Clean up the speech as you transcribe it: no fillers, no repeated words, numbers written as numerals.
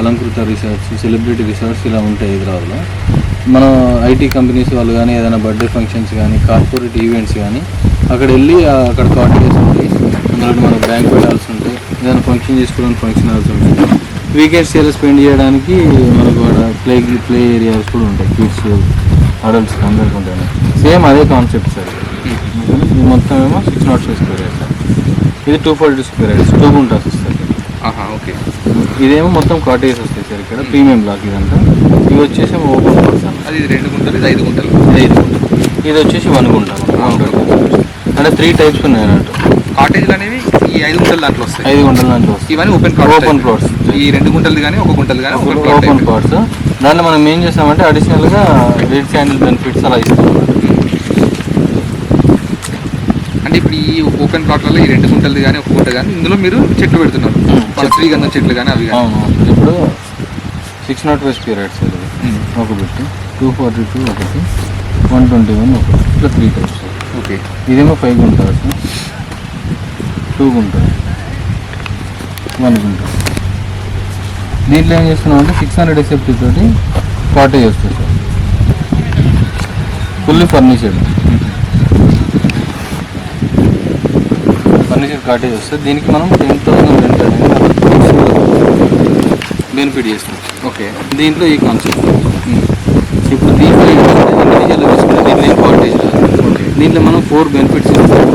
Alankrita resorts, celebrity resorts ఇలా ఉంటాయి హైదరాబాద్లో. మన ఐటీ కంపెనీస్ వాళ్ళు కానీ ఏదైనా బర్త్డే ఫంక్షన్స్ కానీ కార్పొరేట్ ఈవెంట్స్ కానీ అక్కడ వెళ్ళి అక్కడ కాటేజెస్ ఉంటాయి. అందులో మనకు బ్యాంక్వెట్ హాల్స్ ఉంటాయి, ఏదైనా ఫంక్షన్ చేసుకోవడానికి ఫంక్షన్ హాల్స్ ఉంటాయి. వీకెండ్స్ ఇలా స్పెండ్ చేయడానికి మనకు ప్లే ఏరియాస్ కూడా ఉంటాయి. కిడ్స్ అడల్ట్స్ అందరికీ ఉంటాయి. సేమ్ అదే కాన్సెప్ట్ సార్. ఇది మొత్తం ఏమో 605 స్క్వేర్ యార్డ్స్, ఇది 242 స్క్వేర్ యార్డ్స్, 2 గుంటాస్ వస్తాయి. ఓకే. ఇదేమో మొత్తం కాటేజెస్ వస్తాయి సార్. ఇక్కడ ప్రీమియం బ్లాక్ ఇదంతా. ఇవి వచ్చేసి ఓపెన్ ప్లాట్స్ అన్న. అది 2 గుంటలు, ఇది 5 గుంటలు. ఇది వచ్చేసి 1 గుంట. అంటే 3 టైప్స్ ఉన్నాయి అన్నట్టు. కాటేజ్లు అనేవి ఈ 5 గుంటల దాంట్లో వస్తాయి. 5 గుంటల దాంట్లో వస్తాయి. ఇవన్నీ ఓపెన్ ప్లాట్స్. ఈ 2 గుంటలు కానీ 1 గుంటలు కానీ ఓపెన్ ప్లాట్స్. దాంట్లో మనం ఏం చేస్తామంటే అడిషనల్గా రెడ్ శాండిల్ బెనిఫిట్స్ అలా ఇస్తాం. అంటే ఇప్పుడు ఈ ఓపెన్ ప్లాట్లలో ఈ 2 గుంటలు కానీ 1 గుంట కానీ ఇందులో మీరు చెట్లు పెడుతున్నారు, శ్రీగంధం చెట్లు కానీ అవి కానీ. ఇప్పుడు 605 స్క్వేర్ యార్డ్స్ ఒకటి, 242 ఒకటి, 121 ఒకటి, ఇట్లా 3 టైప్స్. ఓకే. ఇదేమో 5 గుంటాస్, 2 గుంటాస్, 1 గుంట. దీంట్లో ఏం చేస్తున్నాం అంటే 600 SFT తోటి కాటేజ్ వస్తుంది సార్. ఫుల్లీ ఫర్నిచర్డ్ కాటేజ్ వస్తుంది. దీనికి మనం 10,000 రెంట్ అనేది బెనిఫిట్ చేస్తాం. ఓకే. దీంట్లో ఈ కాన్సెప్ట్. ఇప్పుడు దీంట్లో ఇండివిజువల్గా తీసుకుంటే దీంట్లో ఏం కాటేజ్. ఓకే. దీంట్లో మనం 4 బెనిఫిట్స్ ఇస్తాం.